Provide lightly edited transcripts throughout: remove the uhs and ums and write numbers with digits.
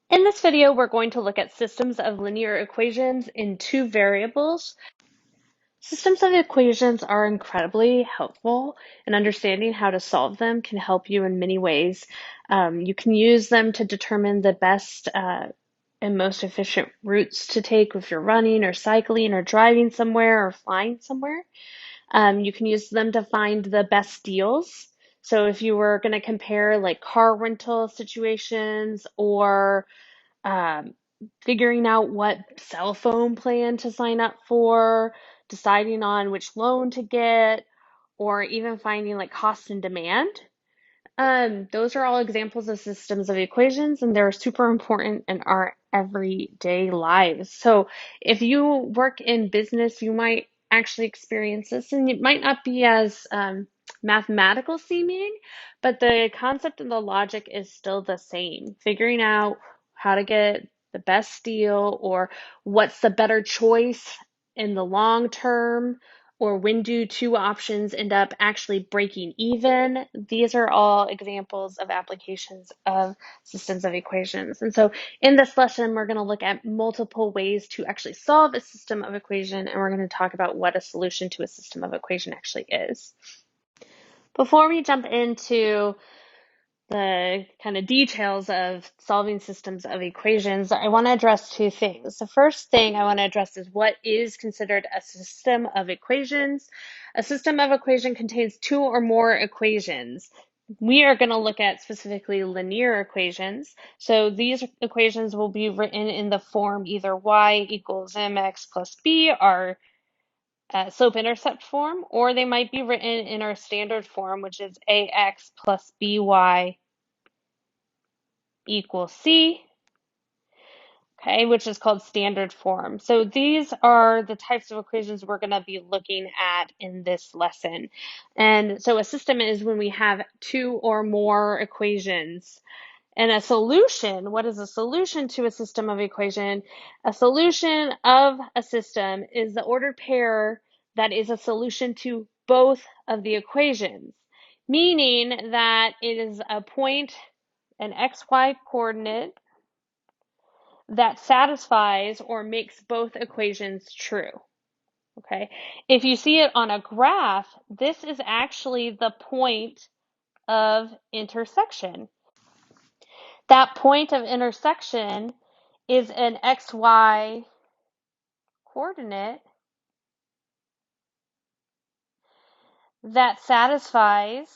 In this video, we're going to look at systems of linear equations in two variables. Systems of equations are incredibly helpful, and understanding how to solve them can help you in many ways. You can use them to determine the best and most efficient routes to take if you're running or cycling or driving somewhere or flying somewhere. You can use them to find the best deals. So if you were going to compare like car rental situations or um, figuring out what cell phone plan to sign up for, deciding on which loan to get, or even finding like cost and demand. Those are all examples of systems of equations, and they're super important in our everyday lives. So if you work in business, you might actually experience this, and it might not be as mathematical seeming, but the concept and the logic is still the same. Figuring out how to get the best deal or what's the better choice in the long term, or when do two options end up actually breaking even? These are all examples of applications of systems of equations. And so in this lesson, we're going to look at multiple ways to actually solve a system of equation, and we're going to talk about what a solution to a system of equation actually is. Before we jump into the kind of details of solving systems of equations, I want to address two things. The first thing I want to address is what is considered a system of equations. A system of equation contains two or more equations. We are going to look at specifically linear equations. So these equations will be written in the form either y equals mx plus b, our slope-intercept form, or they might be written in our standard form, which is ax plus by equals C, okay, which is called standard form. So these are the types of equations we're going to be looking at in this lesson. And so a system is when we have two or more equations. And a solution, what is a solution to a system of equation? A solution of a system is the ordered pair that is a solution to both of the equations, meaning that it is a point, an xy coordinate that satisfies or makes both equations true. Okay, if you see it on a graph, this is actually the point of intersection. That point of intersection is an xy coordinate that satisfies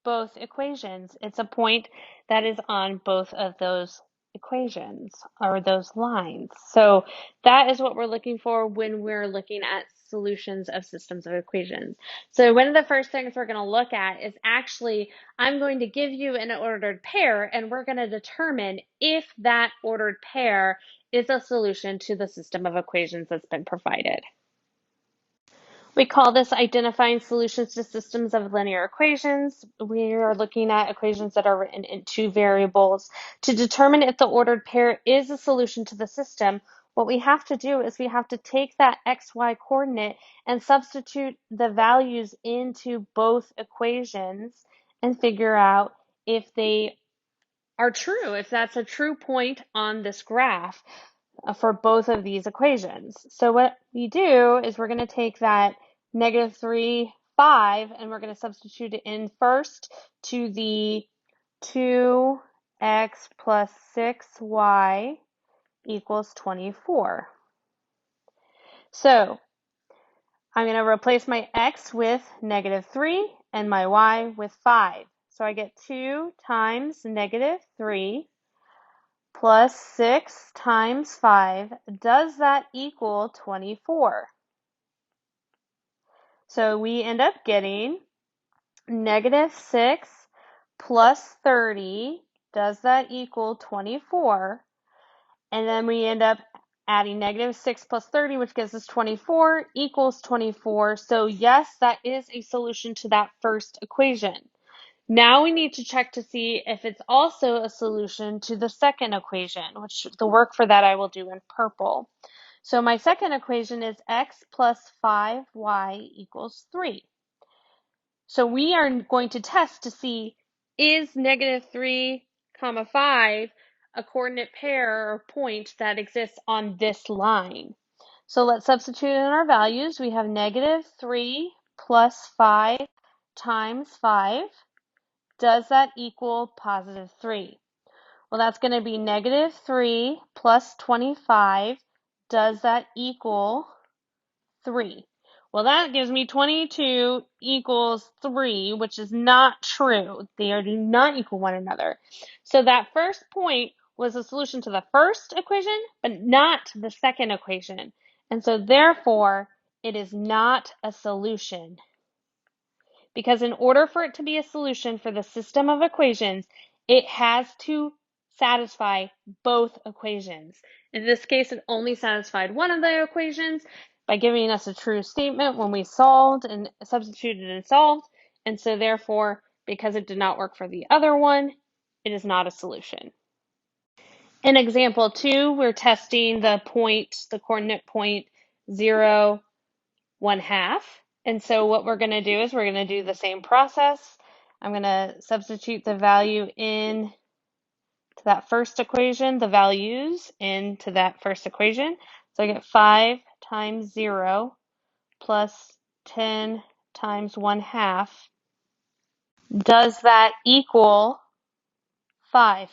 both equations. It's a point that is on both of those equations or those lines. So that is what we're looking for when we're looking at solutions of systems of equations. So one of the first things we're going to look at is actually, I'm going to give you an ordered pair, and we're going to determine if that ordered pair is a solution to the system of equations that's been provided. We call this identifying solutions to systems of linear equations. We are looking at equations that are written in two variables. To determine if the ordered pair is a solution to the system, what we have to do is we have to take that xy coordinate and substitute the values into both equations and figure out if they are true, if that's a true point on this graph for both of these equations. So what we do is we're going to take that -3, 5, and we're going to substitute it in first to the 2x plus 6y equals 24. So I'm going to replace my x with -3 and my y with 5. So I get 2 times -3 plus 6 times 5. Does that equal 24? So we end up getting -6 plus 30. Does that equal 24? And then we end up adding -6 plus 30, which gives us 24, equals 24. So yes, that is a solution to that first equation. Now we need to check to see if it's also a solution to the second equation, which the work for that I will do in purple. So my second equation is x plus 5y equals 3. So we are going to test to see, is -3, 5 a coordinate pair or point that exists on this line. So let's substitute in our values. We have -3 plus 5 times 5. Does that equal +3? Well, that's going to be -3 plus 25. Does that equal 3? Well, that gives me 22 equals 3, which is not true. They do not equal one another. So that first point was a solution to the first equation, but not the second equation. And so therefore, it is not a solution. Because in order for it to be a solution for the system of equations, it has to satisfy both equations. In this case, it only satisfied one of the equations by giving us a true statement when we solved and substituted and solved. And so therefore, because it did not work for the other one, it is not a solution. In example 2, we're testing the coordinate point 0, 1/2. And so what we're going to do is we're going to do the same process. I'm going to substitute the value in to that first equation, the values into that first equation. So I get 5 times 0 plus 10 times 1/2. Does that equal 5?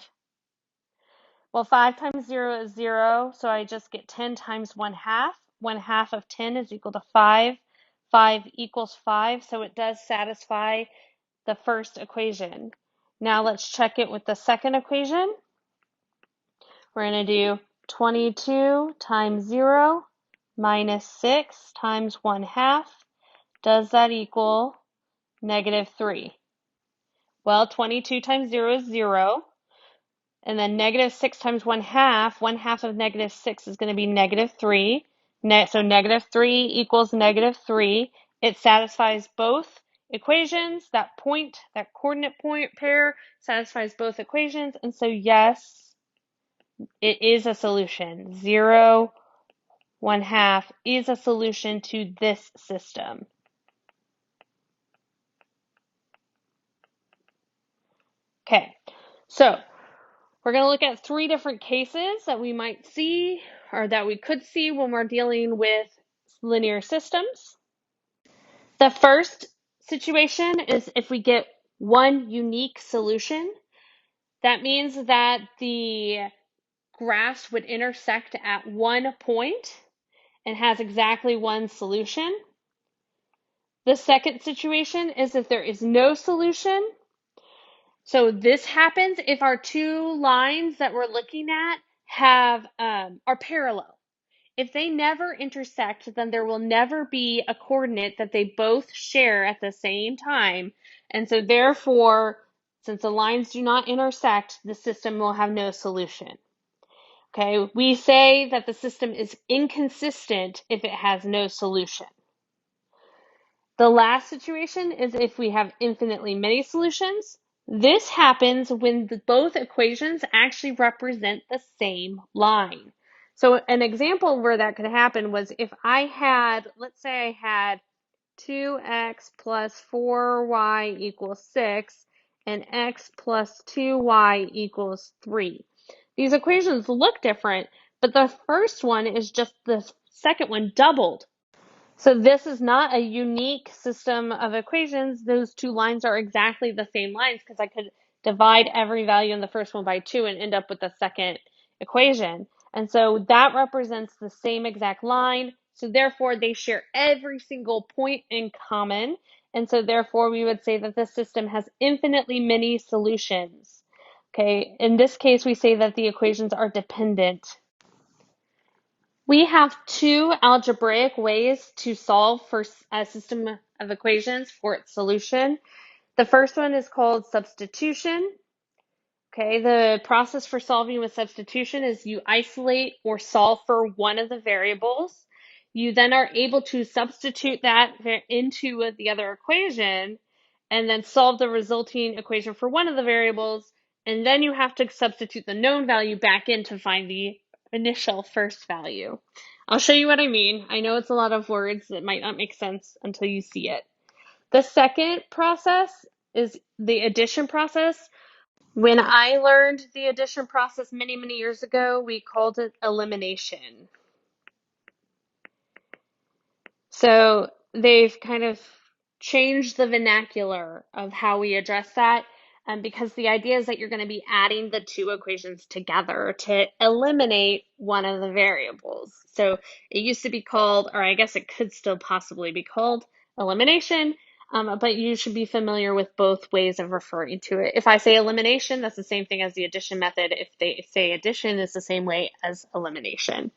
Well, 5 times 0 is 0, so I just get 10 times 1/2. 1/2 of 10 is equal to 5. 5 equals 5, so it does satisfy the first equation. Now let's check it with the second equation. We're going to do 22 times 0 minus 6 times 1/2. Does that equal -3? Well, 22 times 0 is 0. And then -6 times 1/2, 1/2 of -6 is going to be -3. So -3 equals -3. It satisfies both equations. That coordinate point pair satisfies both equations. And so yes, it is a solution. 0, 1/2 is a solution to this system. Okay, so we're going to look at 3 different cases that we might see or that we could see when we're dealing with linear systems. The first situation is if we get one unique solution. That means that the graphs would intersect at one point and has exactly one solution. The second situation is if there is no solution. So this happens if our two lines that we're looking at are parallel. If they never intersect, then there will never be a coordinate that they both share at the same time. And so therefore, since the lines do not intersect, the system will have no solution. Okay, we say that the system is inconsistent if it has no solution. The last situation is if we have infinitely many solutions. This happens when both equations actually represent the same line. So an example where that could happen was if I had, let's say I had 2x plus 4y equals 6 and x plus 2y equals 3. These equations look different, but the first one is just the second one doubled. So this is not a unique system of equations. Those two lines are exactly the same lines because I could divide every value in the first one by 2 and end up with the second equation. And so that represents the same exact line. So therefore, they share every single point in common. And so therefore, we would say that the system has infinitely many solutions. Okay, in this case, we say that the equations are dependent. We have 2 algebraic ways to solve for a system of equations for its solution. The first one is called substitution. Okay, the process for solving with substitution is you isolate or solve for one of the variables. You then are able to substitute that into the other equation and then solve the resulting equation for one of the variables. And then you have to substitute the known value back in to find the initial first value. I'll show you what I mean. I know it's a lot of words that might not make sense until you see it. The second process is the addition process. When I learned the addition process many, many years ago, we called it elimination. So they've kind of changed the vernacular of how we address that, because the idea is that you're going to be adding the two equations together to eliminate one of the variables. So it used to be called, or I guess it could still possibly be called elimination, but you should be familiar with both ways of referring to it. If I say elimination, that's the same thing as the addition method. If they say addition, it's the same way as elimination.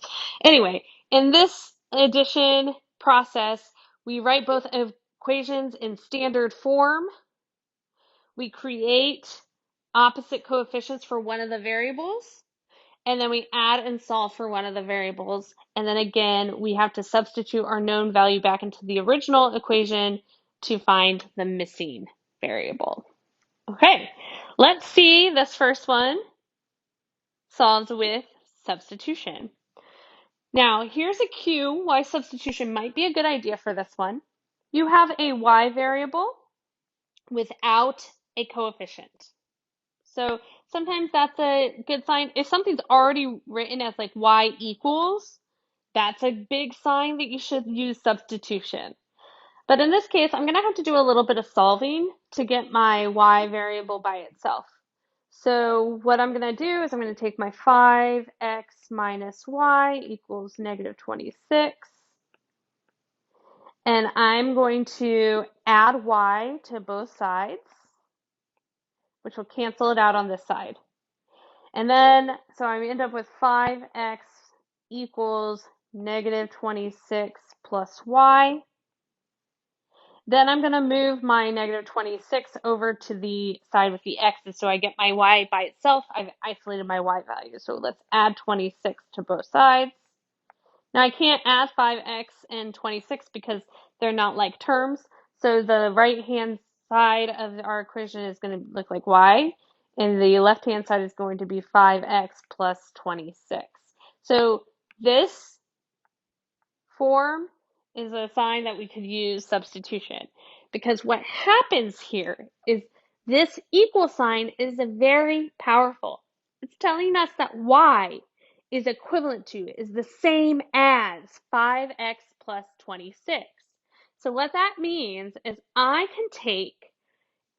Anyway, in this addition process, we write both equations in standard form. We create opposite coefficients for one of the variables, and then we add and solve for one of the variables. And then again, we have to substitute our known value back into the original equation to find the missing variable. Okay, let's see this first one solves with substitution. Now, here's a cue why substitution might be a good idea for this one. You have a y variable without a coefficient. So sometimes that's a good sign. If something's already written as like y equals, that's a big sign that you should use substitution. But in this case, I'm going to have to do a little bit of solving to get my y variable by itself. So what I'm going to do is I'm going to take my 5x minus y equals negative 26. And I'm going to add y to both sides, which will cancel it out on this side. And then, so I end up with 5x equals negative 26 plus y. Then I'm going to move my negative 26 over to the side with the x's, so I get my y by itself. I've isolated my y value. So let's add 26 to both sides. Now I can't add 5x and 26 because they're not like terms. So the right-hand side of our equation is going to look like y, and the left-hand side is going to be 5x plus 26. So this form is a sign that we could use substitution, because what happens here is this equal sign is very powerful. It's telling us that y is equivalent to, is the same as 5x plus 26. So what that means is I can take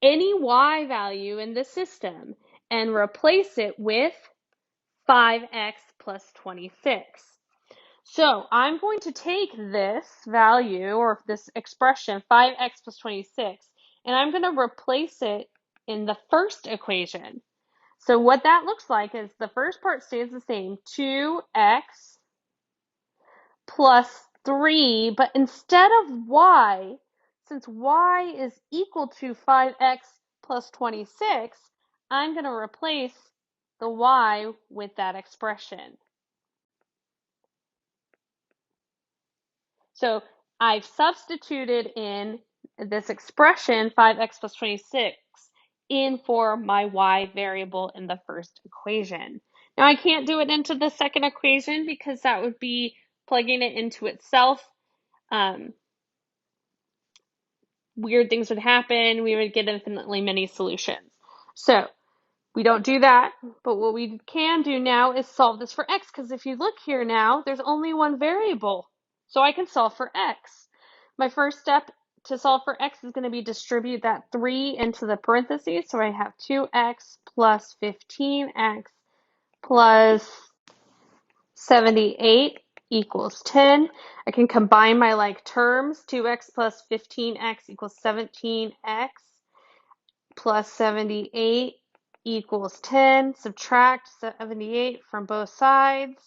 any y value in the system and replace it with 5x plus 26. So I'm going to take this value, or this expression, 5x plus 26, and I'm going to replace it in the first equation. So what that looks like is the first part stays the same, 2x plus 3, but instead of y, since y is equal to 5x plus 26, I'm going to replace the y with that expression. So I've substituted in this expression, 5x plus 26, in for my y variable in the first equation. Now I can't do it into the second equation because that would be plugging it into itself. Weird things would happen. We would get infinitely many solutions. So we don't do that, but what we can do now is solve this for x, because if you look here now, there's only one variable. So I can solve for x. My first step to solve for x is going to be distribute that 3 into the parentheses. So I have 2x plus 15x plus 78 equals 10. I can combine my like terms. 2x plus 15x equals 17x plus 78 equals 10. Subtract 78 from both sides.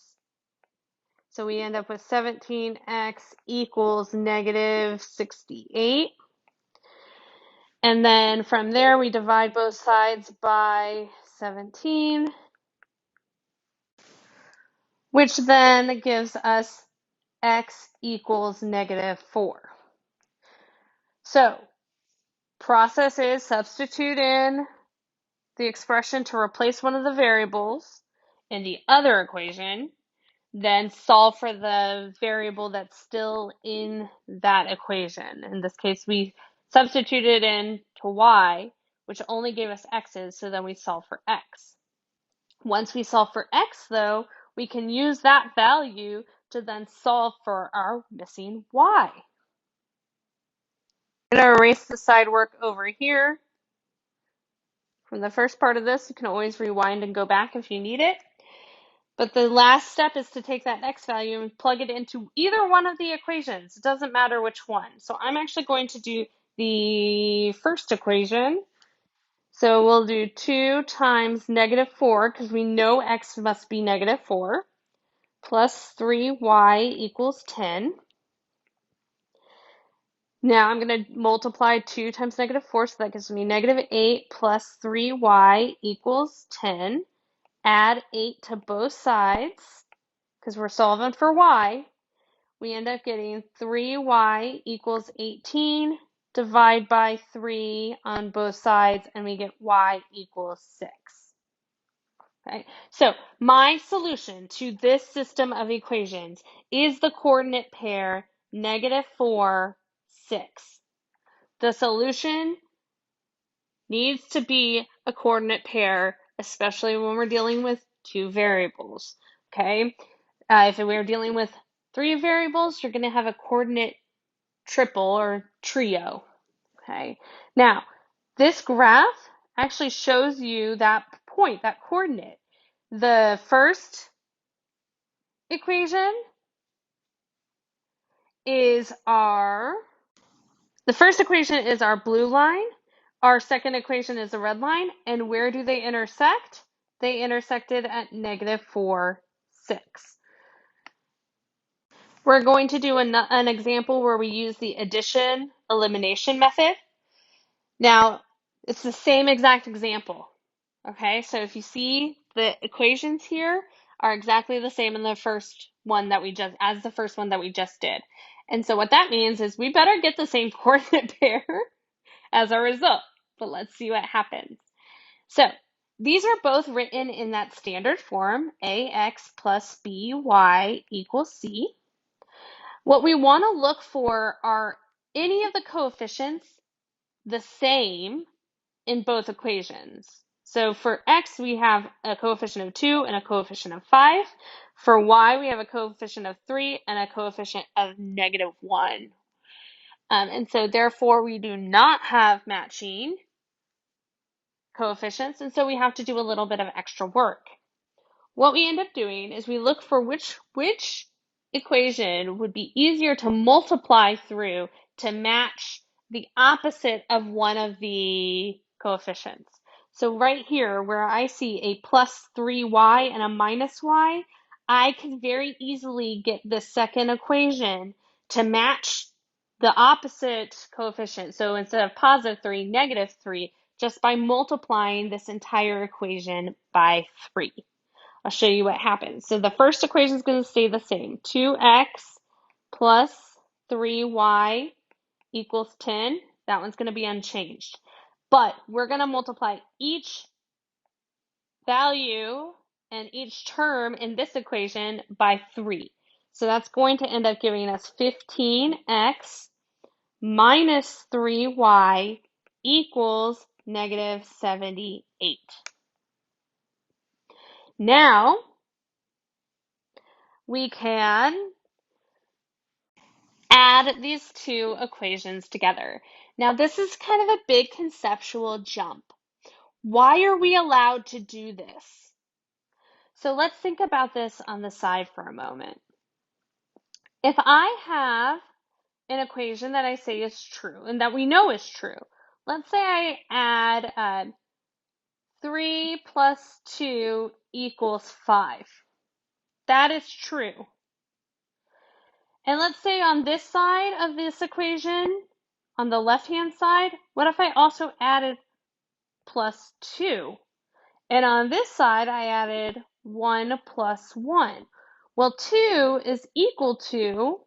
So we end up with 17x equals negative 68. And then from there, we divide both sides by 17, which then gives us x equals negative 4. So process is substitute in the expression to replace one of the variables in the other equation, then solve for the variable that's still in that equation. In this case, we substituted in to y, which only gave us x's, so then we solve for x. Once we solve for x, though, we can use that value to then solve for our missing y. I'm going to erase the side work over here. From the first part of this, you can always rewind and go back if you need it. But the last step is to take that x value and plug it into either one of the equations. It doesn't matter which one. So I'm actually going to do the first equation. So we'll do 2 times -4, because we know x must be -4, plus 3y equals 10. Now I'm going to multiply 2 times -4, so that gives me -8 plus 3y equals 10. Add 8 to both sides, because we're solving for y. We end up getting 3y equals 18. Divide by 3 on both sides, and we get y equals 6. Okay, so my solution to this system of equations is the coordinate pair -4, 6. The solution needs to be a coordinate pair, especially when we're dealing with two variables. Okay, if we're dealing with 3 variables, you're going to have a coordinate triple or trio. Okay, now this graph actually shows you that point, that coordinate. The first equation is our blue line. Our second equation is the red line. And where do they intersect? They intersected at -4, 6. We're going to do an example where we use the addition elimination method. Now, it's the same exact example. Okay, so if you see the equations here are exactly the same in the first one that we just did. And so what that means is we better get the same coordinate pair as a result. But let's see what happens. So these are both written in that standard form, ax plus by equals c. What we want to look for are any of the coefficients the same in both equations. So for x, we have a coefficient of 2 and a coefficient of 5. For y, we have a coefficient of 3 and a coefficient of -1. And so therefore, we do not have matching coefficients, and so we have to do a little bit of extra work. What we end up doing is we look for which equation would be easier to multiply through to match the opposite of one of the coefficients. So right here, where I see a plus 3y and a minus y, I can very easily get the second equation to match the opposite coefficient. So instead of +3, -3, just by multiplying this entire equation by 3. I'll show you what happens. So the first equation is going to stay the same. 2x plus 3y equals 10. That one's going to be unchanged. But we're going to multiply each value and each term in this equation by 3. So that's going to end up giving us 15x minus 3y equals -78. Now, we can add these two equations together. Now, this is kind of a big conceptual jump. Why are we allowed to do this? So let's think about this on the side for a moment. If I have an equation that I say is true and that we know is true, let's say I add 3 plus 2 equals 5. That is true. And let's say on this side of this equation, on the left-hand side, what if I also added plus 2? And on this side, I added 1 plus 1. Well, 2 is equal to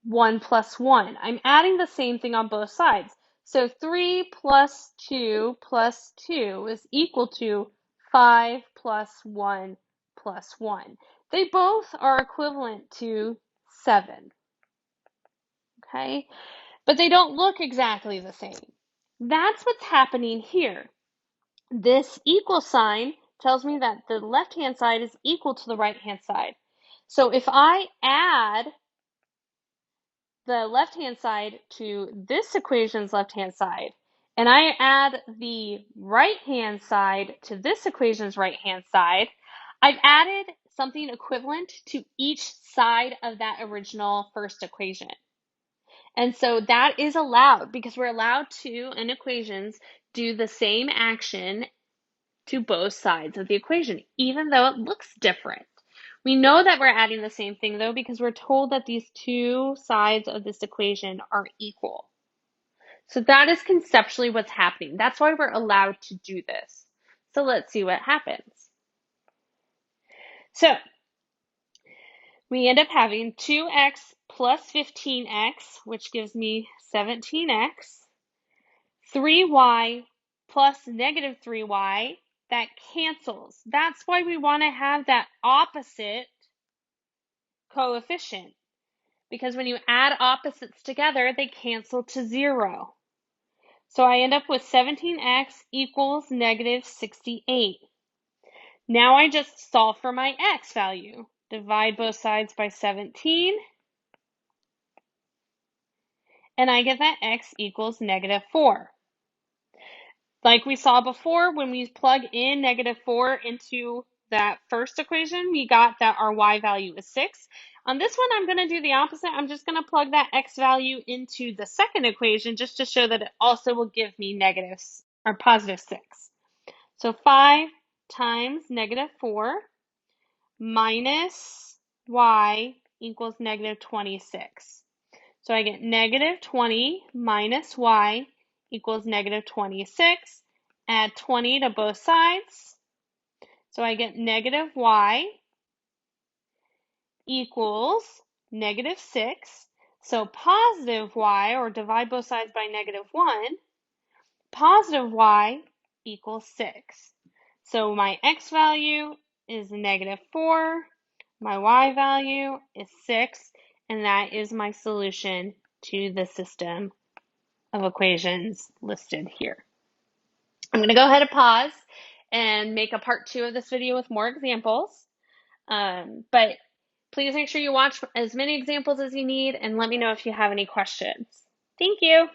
1 plus 1. I'm adding the same thing on both sides. So 3 plus 2 plus 2 is equal to 5 plus 1 plus 1. They both are equivalent to 7. Okay? But they don't look exactly the same. That's what's happening here. This equal sign tells me that the left-hand side is equal to the right-hand side. So if I add the left-hand side to this equation's left-hand side, and I add the right-hand side to this equation's right-hand side, I've added something equivalent to each side of that original first equation. And so that is allowed because we're allowed to, in equations, do the same action to both sides of the equation, even though it looks different. We know that we're adding the same thing though because we're told that these two sides of this equation are equal. So that is conceptually what's happening. That's why we're allowed to do this. So let's see what happens. So we end up having 2x plus 15x, which gives me 17x, 3y plus negative 3y, that cancels. That's why we want to have that opposite coefficient, because when you add opposites together, they cancel to 0. So I end up with 17x equals negative 68. Now I just solve for my x value. Divide both sides by 17, and I get that x equals negative 4. Like we saw before, when we plug in negative 4 into that first equation, we got that our y value is 6. On this one, I'm going to do the opposite. I'm just going to plug that x value into the second equation just to show that it also will give me negative or positive 6. So 5 times negative 4 minus y equals negative 26. So I get negative 20 minus y equals negative 26. Add 20 to both sides. So I get negative y equals negative 6. So positive y, or divide both sides by negative 1, positive y equals 6. So my x value is negative 4. My y value is 6. And that is my solution to the system of equations listed here. I'm going to go ahead and pause and make a part 2 of this video with more examples. But please make sure you watch as many examples as you need and let me know if you have any questions. Thank you.